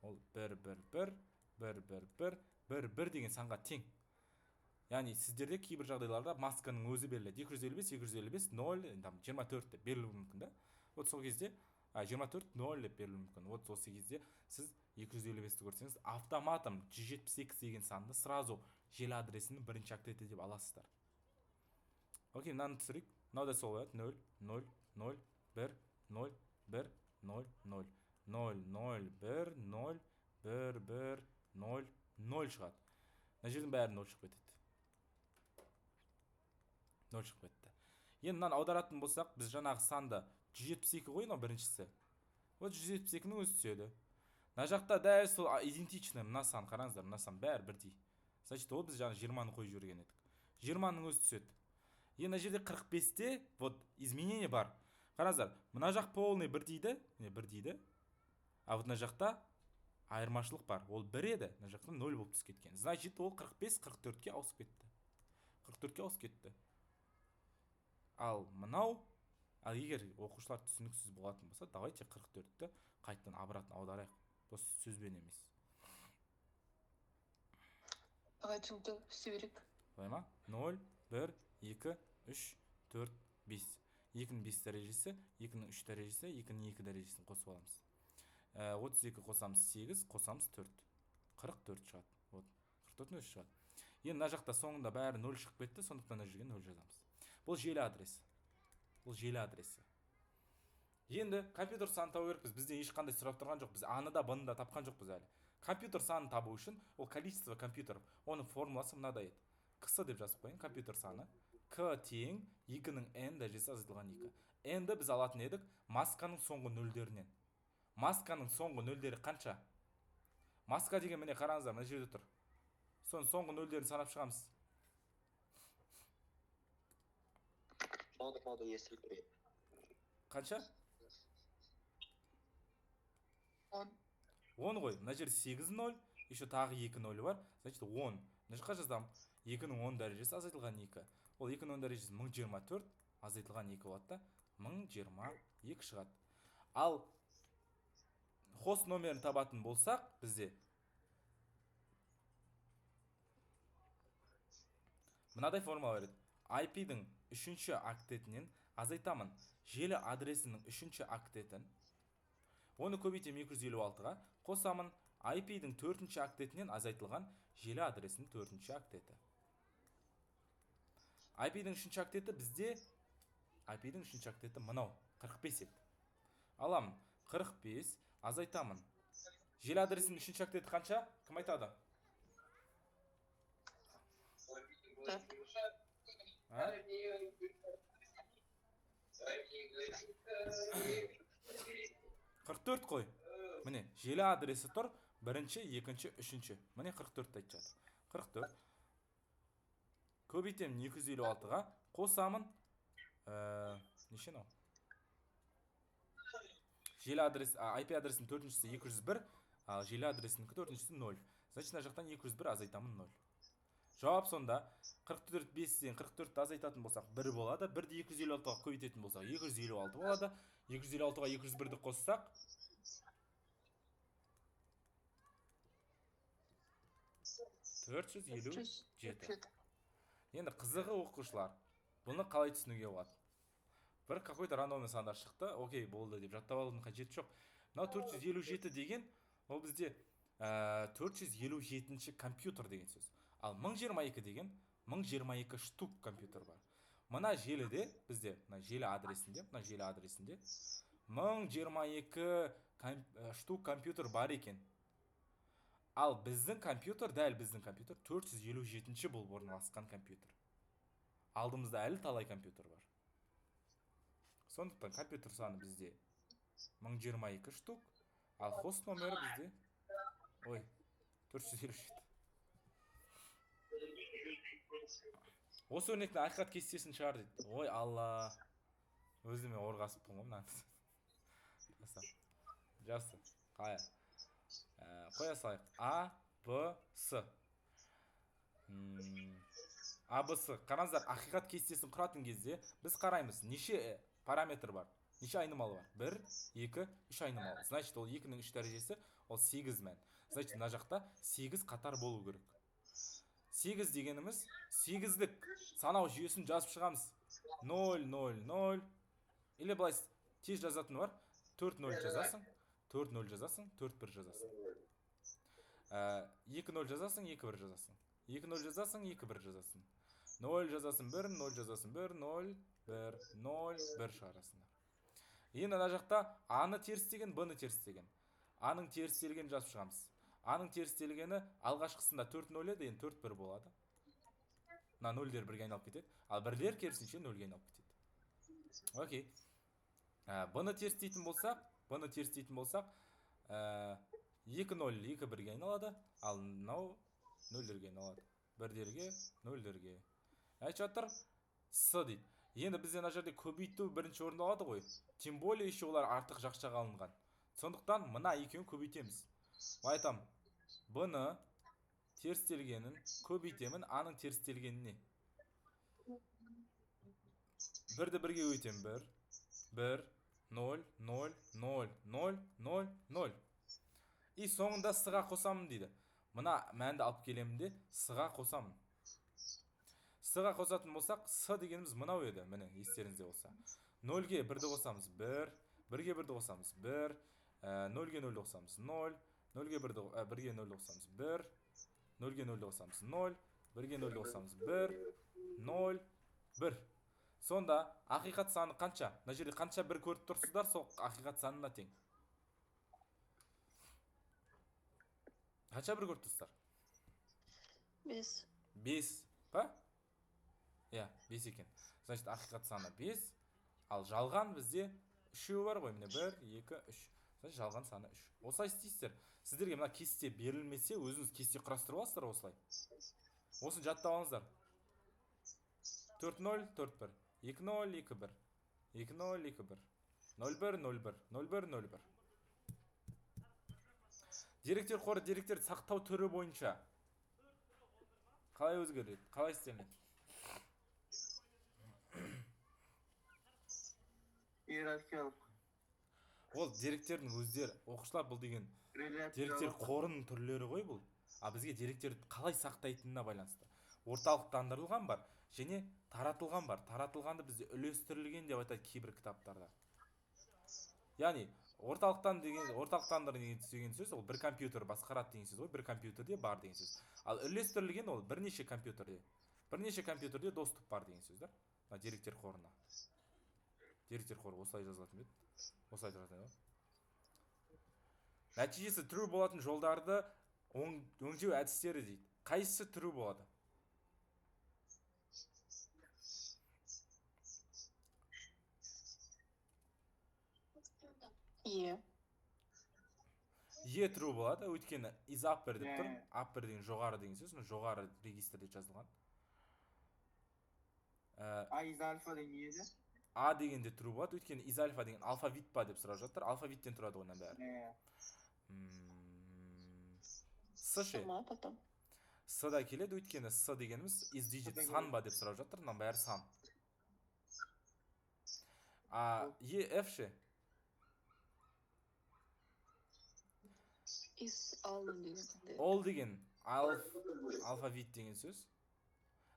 Ол 1, 1, 1, 1, 1, 1, 1, 1 деген санға тең. Яғни сіздерде кейбір жағдайларда масканың өзі беріледі. 255, 255, 0, 24 деп берілуі мүмкін да. Вот сол кезде 24, 0 деп берілуі мүмкін. Вот осы кезде сіз 255-ті көрсеңіз, автоматом 172 деген санды сразу желі адресінің бірінші октеті деп аласыздар. Окей, мынаны түсірейік. Мынау да сол болады. 0, 0, 0, 1, 0, 1, 0, 0, 0, 0, 1, 0, 1, 1, 0, 0 шығады. Мына жердің бәрі 0 шығып кетеді. 0 шығып кетті. Енді мынаны аударатын болсақ, біз жаңағы санды 172 ғой, мынау біріншісі. Вот 172-нің өзі түседі. Мына жақта дәл сол идентичный мына сан, қараңыздар, мына сан бәрі бірдей. Значит, ол біз жаңа 20-ны қойып жүрген едік. 20-ның өзі түседі. Енді мына жерде 45-те вот изменение бар. Қараңыздар, мына жақ полный 1 дейді, а вот мына жақта айырмашылық бар. Ол 1 еді, мына жақта 0 болып түсіп кеткен. Значит, ол 45 44-ке ауысып кетті. 44-ке ауысып кетті. Ал мынау, егер оқушылар түсініксіз болатын болса, давайте 44-ті қайттан обратно аударайық. Бұл сөзбен емес. Ағайшылды істеберек. Олай ма? 0, 1, 2, 3, 4, 5. 2-ның 5 дәрежесі, 2-ның 3 дәрежесі, 2-ның 2 дәрежесін қосып аламыз. 32 қосамыз 8, қосамыз 4. 44 шығады. Вот, 44-ның өзі шығады. Енді мына жақта соңында бәрі 0 шығып кетті, сондықтан мына жерге 0 жазамыз. Бұл желі адресі. Бұл желі адресі. Енді компьютер санын табу керекпіз. Бізде ешқандай сұрақ тұрған жоқ. Біз аны да бұны да тапқан жоқпыз әлі. Компьютер санын табу үшін ол количество компьютеров. Оның формуласы мынадай еді. Кс деп жазып қойын. Компьютер саны. К тең 2-ның n дәрежесі азайтылған 2. N-ді біз алатын едік масканың соңғы нөлдерінен. Масканың соңғы нөлдері қанша? Маска деген міне қараңыздар, мына жерде тұр. Соның соңғы нөлдерін санап шығамыз. Моды естіліп тұреді. Қанша? 10. 10 ғой. Мына жерде 8 0, еще тағы 2 0 бар. Значит 10. Мына жаққа жаздам. 2-ның 10 дәрежесі азайтылған 2. Ол 2-ның 10 дәрежесі 1024, азайтылған 2 болады да 1022 шығады. Ал хост номерін табатын болсақ, бізде мынадай формула береді. IP-дің 3-ші октетінен азайтамын желі адресінің 3-ші октетін. Оны көбейтем 256-ға, қосамын IP-дің 4-ші октетінен азайтылған желі адресінің 4-ші октеті. IP-дің 3-ші октеті бізде, IP-дің 3-ші октеті мынау, 45 еді. Аламын, 45, азайтамын. Желі адресінің 3-ші октеті қанша? Кім айтады? Қырық қой. Міне, желі адресі тұр. Бірінші, екінші, үшінші. Міне 44 айтып жатыр. 44. Көбейтем 256-ға. Қосамын. Неше нау? Желі адрес, IP адресінің 4-шісі 201, ал желі адресінің 4-шісі 0. Значит, мына жақтан 201 азайтамын 0. Жауап сонда 44 5-ден 44-ті азайтатын болсақ 1 болады. 1-ді 256-ға көбейтетін болсақ 256 болады. 256-ға 201-ді қоссақ 457. Енді қызығы оқушылар, бұны қалай түсінуге болады? Бір какой-то рандомный сандар шықты, окей, болды деп жаттап алудың қажеті жоқ. Мынау 457 деген, ол бізде 457-ші компьютер деген сөз. Ал 1022 деген, 1022 штук компьютер бар. Мына желіде, бізде, мына желі адресінде 1022 штук компьютер бар екен. Ал біздің компьютер, дәл біздің компьютер 457 болып орналасқан компьютер. Алдымызда әлі талай компьютер бар. Сондықтан компьютер саны бізде 1022 штук, ал хост номері бізде 457. Осы өрнектің ақиқат кестесін шығар дейді. Ой алла. Өзіме орғасыппын ғой мынаны. Жақсы. Қая. Қоя салайық. А, Б, С. А, Б, С. Қараңыздар, ақиқат кестесін құратын кезде біз қараймыз, неше параметр бар, неше айнымалы бар. 1, 2, 3 айнымалы. Значит, ол 2-ның 3 дәрежесі, ол 8 мән. Значит, мына жақта 8 қатар болу керек. 8 дегеніміз 8-дік санау жүйесін жазып шығамыз. 0, 0, 0. Или былай тез жазатын бар. 4, 0 жазасың, 4, 0 жазасың, 4, 1 жазасың. 2, 0 жазасың, 2, 1 жазасың. 2, 0 жазасың, 2, 1 жазасың. 0 жазасың, 1, 0 жазасың, 1, 0, 1, 0, 1 шығарасың. Енді ана жақта А-ны терістеген, Б-ны терістеген. А-ның терістелгенін жазып шығамыз. А-ның терістелгені алғашқысында 4, 0 еді, енді 4, 1 болады. Мына 0-дер бірге айналып кетеді. Ал бірлер керісінше 0-ге айналып кетеді. Окей. Б-ны терістейтін болсақ, 2, 0, 2 бірге айналады. Ал мынау 0-дерге айналады. 1-дерге, 0-дерге. Айтып жатыр, С дейді. Енді бізде ана жерде көбейту бірінші орында алады ғой. Тем более еще олар артық жақшаға алынған. Сондықтан мына екеуін көбейтеміз. Айтам, Б-ны терістелгенін көбейтемін А-ның терістелгеніне. 1-ді бірге өйтем. 1, 1, 0, 0, 0, 0, 0, 0. И соңында С-ға қосамын дейді. Мына мәнді алып келемін де С-ға қосамын. С-ға қосатын болсақ, С дегеніміз мынау еді. Міне, естеріңізде болса. 0-ге 1-ді қосамыз 1, 1-ге 1-ді қосамыз 1, 0-ге 0-ді қосамыз 0, 1-ге 0-ді қосамыз 1, 0-ге 0-ді қосамыз 0, 1-ге 0-ді қосамыз 1, 0, 1. Сонда ақиқат саны қанша? Мына жерде қанша 1 көріп тұрсыздар, сол ақиқат санына тең. Қанша 1 көріп тұрсыздар? 5. 5, па? Иә, 5 екен. Значит, ақиқат саны 5, ал жалған бізде 3 бар ғой, міне 1, 2, 3. Значит, жалған саны 3. Осылай істейсіздер. Сіздерге мына кесте берілмесе, өзіңіз кесте құрастырып аласыздар осылай. Осын жаттап алыңыздар. 4, 0, 4, 1. 2, 0, 2, 1. 2, 0, 2, 1. 0, 1, 0, 1. 0, 1, 0, 1. Деректер қоры деректерді сақтау түрі бойынша қалай өзгереді? Қалай істелінеді? Иерархиялық. Ол деректердің өздері, оқушылар бұл деген деректер қорының түрлері ғой бұл. А бізге деректерді қалай сақтайтынына байланысты. Орталықтандырылған бар, және таратылған бар. Таратылғанды бізде үлестірілген деп айтады кейбір кітаптарда. Яғни, орталықтандыр деген сөз, ол бір компьютер басқарады деген сөз ғой, бір компьютерде бар деген сөз. Ал үлестірілген ол бірнеше компьютерде доступ бар деген сөздер. Деректер қорына. Деректер қоры осылай жазылатын бет. Осылай жазылатын бет. Нәтижесі true болатын жолдарды өңдеу әдістері дейді. Қайсысы true болады? True болады, өйткені is upper деп тұр. Upper деген жоғары деген сөз, жоғары регистрде жазылған. А из альфа деген еді? А дегенде true болады, өйткені is alpha деген алфавит па деп сұрап жатыр. Алфавиттен тұрады оның бәрі. С ше? С-да келеді, өйткені С дегеніміз is digit сан ба деп сұрап жатыр, мұның бәрі сан. F ше? All деген алфавит деген сөз.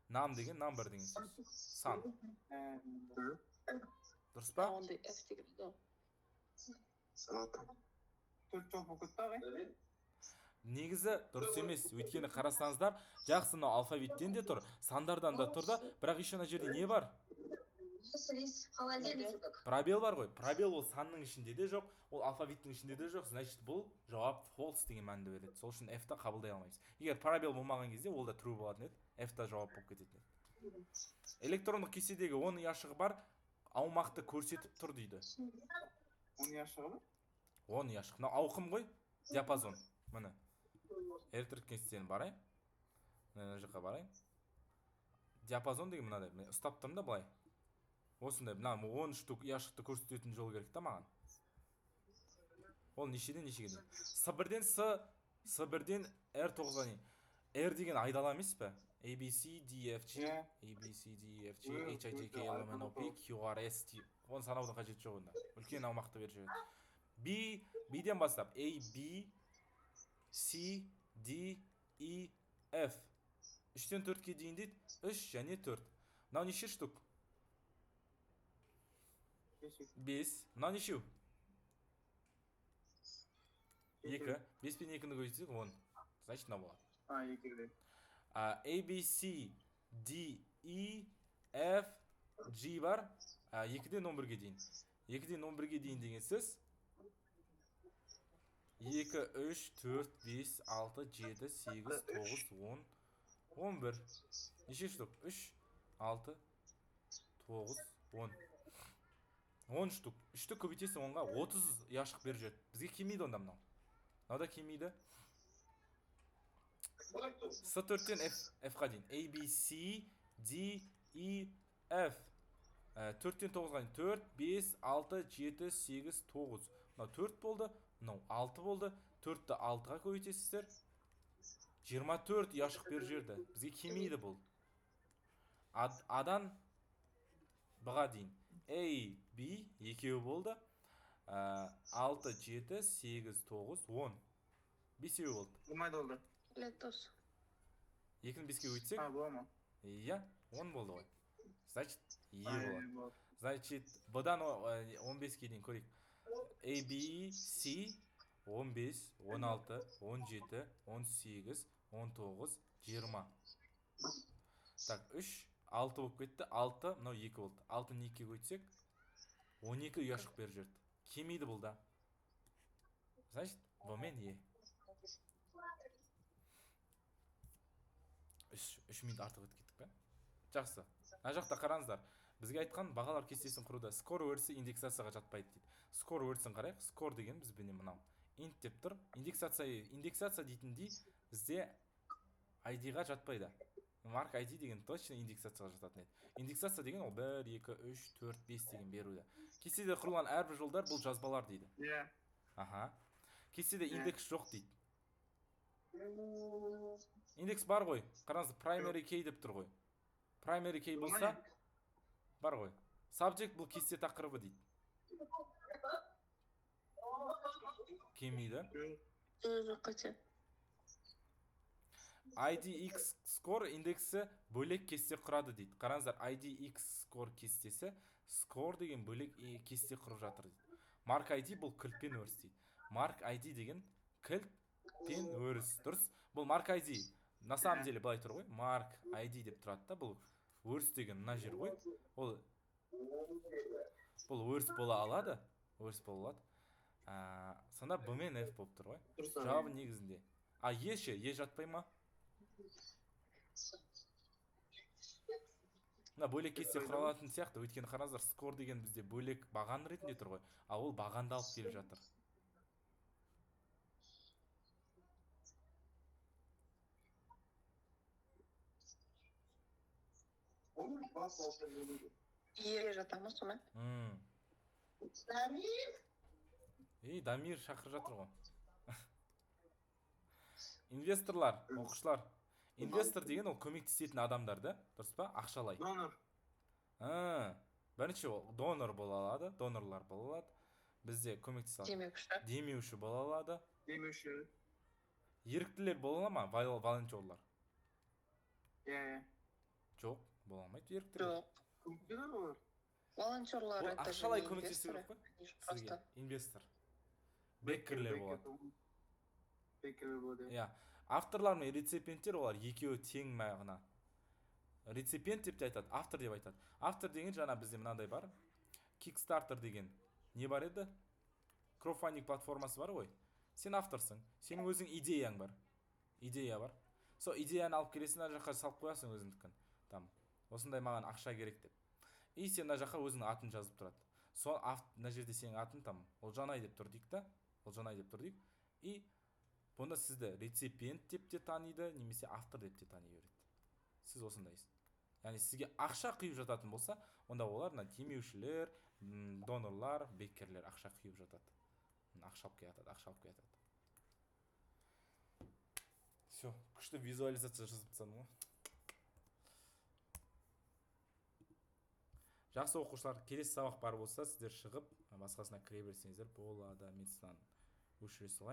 Нам деген number деген сөз. Сан. Дұрыс па? Төрт жол бұқытта ғой? негізі дұрыс емес. Өйткені қарасаңыздар, жақсы мынау алфавиттен де тұр, сандардан да тұр да, бірақ еще ана жерде не бар? Пробел бар ғой. Пробел ол санның ішінде де жоқ, ол алфавиттің ішінде де жоқ. Значит, бұл жауап false деген мәнді береді. Сол үшін F-та қабылдай алмаймыз. Егер пробел болмаған кезде, ол да true болатын еді. F-та жауап болып кететін еді. Электрондық кестедегі 10 ұяшығы бар, аумақты көрсетіп тұр дейді. 10 ұяшығы бар? 10 ұяшық. Мынау ауқым ғой, диапазон. Міне. Электрондық кестеден барайын. Мына жаққа барайын. Диапазон деген мынадай. Мен ұстап тұрмын да былай. Осындай, мына 10 штук ұяшықты көрсететін жол керек та маған. Ол нешеден нешеге дейін? С1-ден С1-ден R9-ға дейін. R деген айдала емес пе? A, B, C, D, F, G, A, B, C, D, F, G, H, I, J, K, L, M, N, O, P, Q, R, S, T. Оны санаудың қажеті жоқ онда. Үлкен аумақты беріп жібереді. B'ден бастап A, B, C, D, E, F. 3-тен 4-ке дейін дейді. 3 және 4. Мынау неше штук? 5. Мынау нешеу? 2. 5 пен 2-ні көйтсек 10. Значит, мынау болады. 2-де. A, B, C, D, E, F, G бар. 2-ден 11-ге дейін. 2-ден 11-ге дейін деген сөз 2, 3, 4, 5, 6, 7, 8, 9, 10, 11. Неше штук? 3, 6, 9, 10. 10 штук. 3-ті көбейтесің 10-ға 30 ұяшық беріп жүреді. Бізге келмейді онда мынау. Мынау да келмейді. С4-тен F-ға дейін. A, B, C, D, E, F. 4-тен 9-ға дейін. 4, 5, 6, 7, 8, 9. Мынау 4 болды. Мынау 6 болды. 4-ті 6-ға көбейтесіздер. 24 ұяшық беріп жүрді. Бізге келмейді бұл. А-дан B-ға дейін. A, B, екеуі болды. 6, 7, 8, 9, 10. Бесеуі болды. Болмайды олды. Летос. 2-ні 5-ке өйтсек? Бола ма? Иә, 10 болды ғой. Значит, Е болады. Болады. Значит, Б-дан 15-ке дейін көрейік. A, B, C, 15, 16, 17, 18, 19, 20. Так, 3, 6 болып кетті. 6, мынау 2 болды. 6-ны 2-ке көйтсек, 12 ұяшық беріп жүрді. Келмейді бұл да. Значит, Б мен Е. 3 минут артық өтіп кеттік пе? Жақсы. Мына жақта қараңыздар. Бізге айтқан бағалар кестесін құруда скор өрісі индексацияға жатпайды дейді. Скор өрісін қарайық. Скор деген бізбенен мынау. Int деп тұр. Индексация дейтіндей бізде ID-ға жатпайды. Mark ID деген точно индексацияға жататын еді. Индексация деген ол 1, 2, 3, 4, 5 деген беруді. Кестеде құрылған әрбір жолдар бұл жазбалар дейді. Иә. Аха. Кестеде индекс жоқ дейді. Индекс бар ғой. Қараңыз, primary key деп тұр ғой. Primary key болса бар ғой. Subject бұл кесте тақырыбы дейді. Келмейді. Қате. IDX score индексі бөлек кесте құрады дейді. Қараңыздар, IDX score кестесі score деген бөлек кесте құрып жатыр дейді. Mark ID бұл кілтпен өріс дейді. Mark ID деген кілтпен өріс. Дұрыс? Бұл Mark ID. На самом деле былай тұр ғой. Mark ID деп тұрады да, бұл өріс деген мына жер ғой. Бұл өріс бола алады. Өріс бола алады. Сонда B мен F болып тұр ғой. Жауабы негізінде. А Е ше? Е жатпай ма? Мына бөлек кесте құралатын сияқты. Өйткені қараңыздар, скор деген бізде бөлек баған ретінде тұр ғой. А ол бағанды алып келіп жатыр. Ере жатамыз соны. Дамир шақырып жатыр ғой. Инвесторлар, оқушылар. Инвестор деген ол көмектесетін адамдар да, дұрыс па? Ақшалай. Донор. Бірінші ол донор бола алады, донорлар бола алады. Бізде көмектесе алады. Демеуші бола алады. Демеуші. Еріктілер бола ма? Волонтерлар. Иә. Жоқ, бола алмайды еріктілер. Жоқ. Компьютер олар. Волонтерлар это ақшалай көмектесу керек қой? Сізге инвестор. Беккерлер болады. Бекер болды. иә, авторлар мен реципиенттер олар екеуі тең мағына. Реципиент деп те айтады, автор деп айтады. Автор деген жаңа бізде мынандай бар. Kickstarter деген не бар еді? Краудфандинг платформасы бар ғой. Сен авторсың, сенің өзің идеяң бар. Идея бар. Сол идеяны алып келесің, ана жаққа салып қоясың өзіңдікін. Там, осындай маған ақша керек деп. И сен ана жаққа өзіңнің атын жазып тұрады. Сол мына жерде сенің атын там Олжанай деп тұр дейік та. Олжанай деп тұр дейік. И бұны сізді реципиент деп те таниды, немесе автор деп те тани береді. Сіз осындайсыз. Яғни сізге ақша құйып жататын болса, онда олар демеушілер, донорлар, беккерлер ақша құйып жатады. Ақша алып келе жатады. Все, күшті визуализация жасап тастадым ғой. Жақсы оқушылар, келесі сабақ бар болса, сіздер шығып, басқасына кіре берсеңіздер болады. Мен сізден өшіре салайын.